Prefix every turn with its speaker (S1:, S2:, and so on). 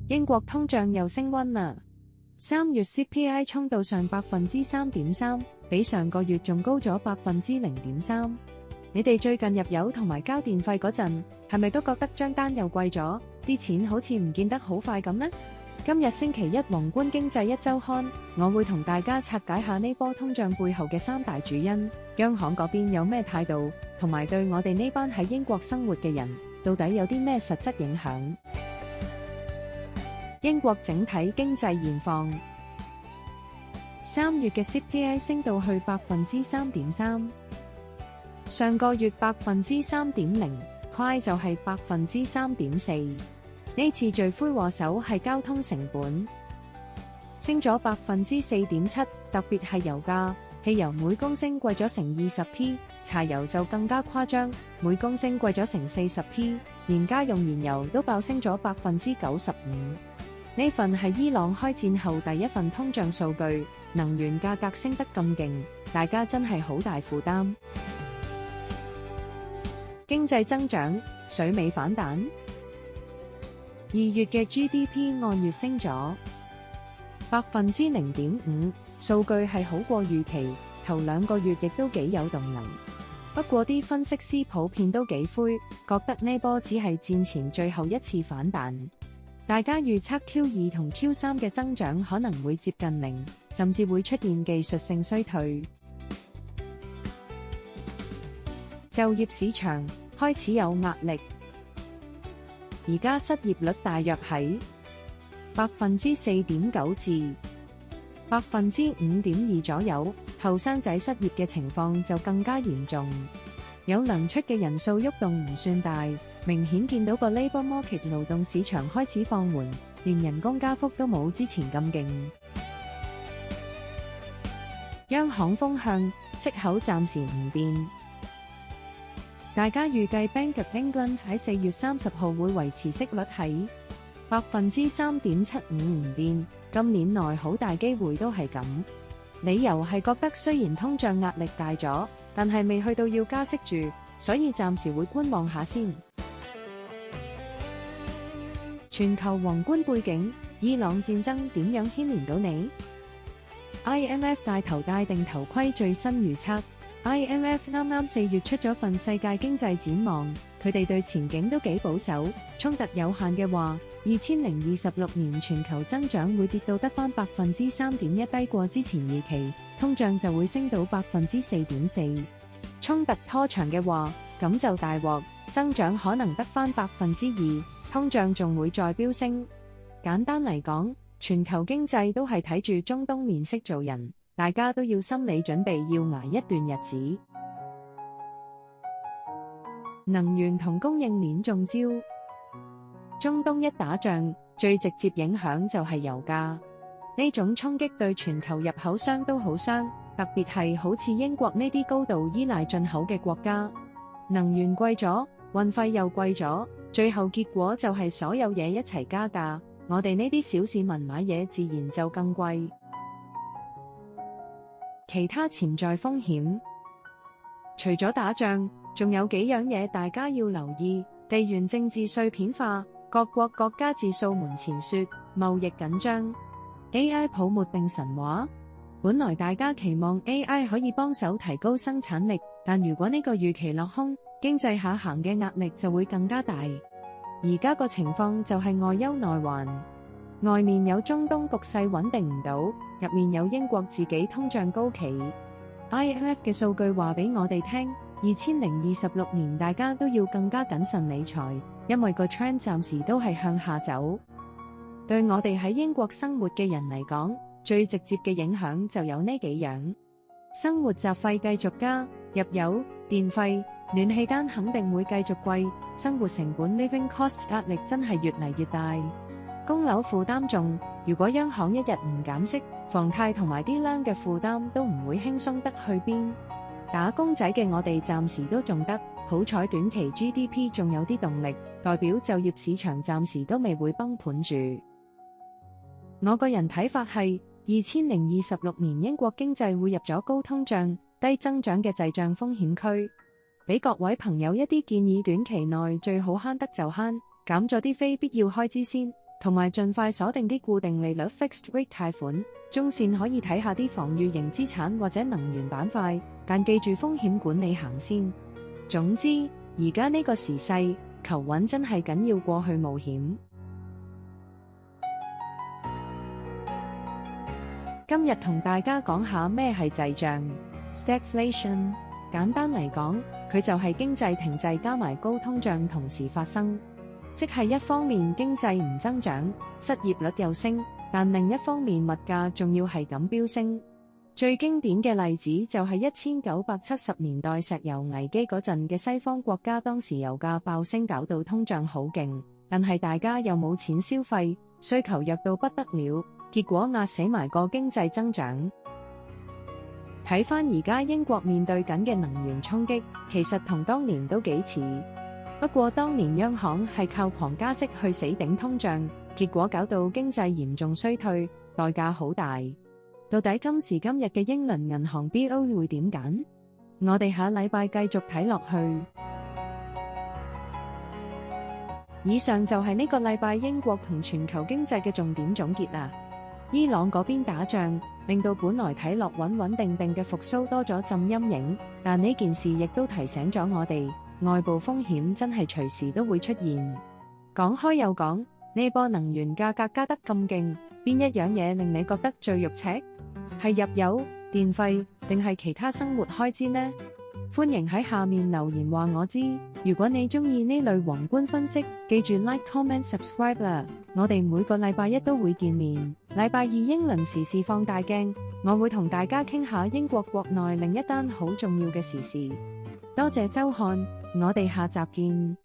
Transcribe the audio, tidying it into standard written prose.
S1: 英國通脹又升溫啦，3月 CPI 衝到上 3.3%， 比上個月仲高咗 0.3%。你哋最近入油同埋交電費嗰陣，係咪都覺得張單又貴咗？啲錢好似唔見得好快咁呢？今日星期一宏觀經濟一週刊，我會同大家拆解下呢波通脹背後嘅3大主因，央行嗰邊有咩態度，同埋對我哋呢班喺英國生活嘅人，到底有啲咩實質影響？英國整體經濟現況，3月嘅 CPI 升到去 3.3%， 上個月 3.0%， 快就係 3.4%。呢次罪魁禍首係交通成本，升咗 4.7%， 特別係油價，汽油每公升貴咗成 20p， 柴油就更加誇張，每公升貴咗成 40p， 連家用燃油都爆升咗 95%。呢份係伊朗開戰後第一份通脹數據，能源價格升得咁勁，大家真係好大負擔。經濟增長，水尾反彈。2月嘅 GDP 按月升咗 0.5%， 數據係好過預期，頭2個月亦都幾有動能。不過啲分析師普遍都幾灰，覺得呢波只係戰前最後一次反彈。大家預測 Q2 同 Q3 嘅增長可能會接近0，甚至會出現技術性衰退。就業市場開始有壓力。而家失業率大約喺 4.9% 至 5.2% 左右，後生仔失業嘅情況就更加嚴重。有糧出嘅人數喐動唔算大，明顯見到個 labour market 勞動市場開始放緩，連人工加幅都冇之前咁勁。央行風向，息口暫時唔變。大家預計 Bank of England 喺4月30號會維持息率喺 3.75% 唔變，今年內好大機會都係咁。理由係覺得雖然通脹壓力大咗，但係未去到要加息住，所以暫時會觀望下先。全球宏觀背景，伊朗戰爭點樣牽連到你？ IMF 帶頭戴定頭盔，最新預測。IMF 啱4月出咗份世界經濟展望，佢哋對前景都幾保守，衝突有限嘅話，2026年全球增長會跌到得返 3.1%， 低過之前預期，通脹就會升到 4.4%。衝突拖長嘅話，咁就大鑊，增長可能得返 2%， 通脹仲會再飆升。簡單嚟講，全球經濟都係睇住中東面色做人。大家都要心理準備，要捱一段日子。能源同供應鏈中招，中東一打仗，最直接影響就係油價。呢種衝擊對全球入口商都好傷，特別係好似英國呢啲高度依賴進口嘅國家。能源貴咗，運費又貴咗，最後結果就係所有嘢一齊加價。我哋呢啲小市民買嘢自然就更貴。其他潛在風險，除咗打仗，仲有幾樣嘢大家要留意：地緣政治碎片化，各國各家自掃門前雪；貿易緊張；AI 泡沫定神話。本來大家期望 AI 可以幫手提高生產力，但如果呢個預期落空，經濟下行嘅壓力就會更加大。而家個情況就係外憂內患。外面有中東局勢穩定唔到，入面有英國自己通脹高企。IMF 嘅數據話俾我哋聽，2026年大家都要更加謹慎理財，因為個 trend 暫時都係向下走。對我哋喺英國生活嘅人嚟講，最直接嘅影響就有呢幾樣：生活雜費繼續加，入油、電費、暖氣單肯定會繼續貴，生活成本 living cost 壓力真係越嚟越大。供樓負擔重，如果央行一日唔減息，房貸同埋啲孏嘅負擔都唔會輕鬆得去邊。打工仔嘅我哋暫時都仲得，好彩短期 GDP 仲有啲動力，代表就業市場暫時都未會崩盤住。我個人睇法係，2026年英國經濟會入咗高通脹、低增長嘅滯脹風險區。俾各位朋友一啲建議，短期內最好慳得就慳，減咗啲非必要開支先。同埋盡快鎖定啲固定利率 fixed rate 貸款。中線可以睇下啲防禦型資產或者能源板塊，但記住風險管理行先。總之，而家呢個時勢，求穩真係緊要過去冒險。今日同大家講下咩係滯脹 stagflation。簡單嚟講，佢就係經濟停滯加埋高通脹同時發生，即係一方面經濟唔增長，失業率又升，但另一方面物價仲要係咁飆升。最經典嘅例子就係1970年代石油危機嗰陣嘅西方國家，當時油價爆升搞到通脹好勁，但係大家又冇錢消費，需求弱到不得了，結果壓死埋個經濟增長。睇返而家英國面對緊嘅能源衝擊，其實同當年都幾似。不過當年央行係靠狂加息去死頂通脹，結果搞到經濟嚴重衰退，代價好大。到底今時今日嘅英倫銀行 BO 會點揀？我哋下禮拜繼續睇落去。以上就係呢個禮拜英國同全球經濟嘅重點總結啦。伊朗嗰邊打仗，令到本來睇落穩穩定定嘅復甦多咗陣陰影，但呢件事亦都提醒咗我哋，外部風險真係隨時都會出現。講開又講，呢波能源價格加得咁勁，邊一樣嘢令你覺得最肉赤？係入油、電費，定係其他生活開支呢？歡迎喺下面留言話我知。如果你鍾意呢類宏觀分析，記住 like、comment、subscribe 啦。我哋每個禮拜一都會見面。禮拜二英倫時事放大鏡，我會同大家傾下英國國內另一單好重要嘅時事。多謝收看，我哋下集見。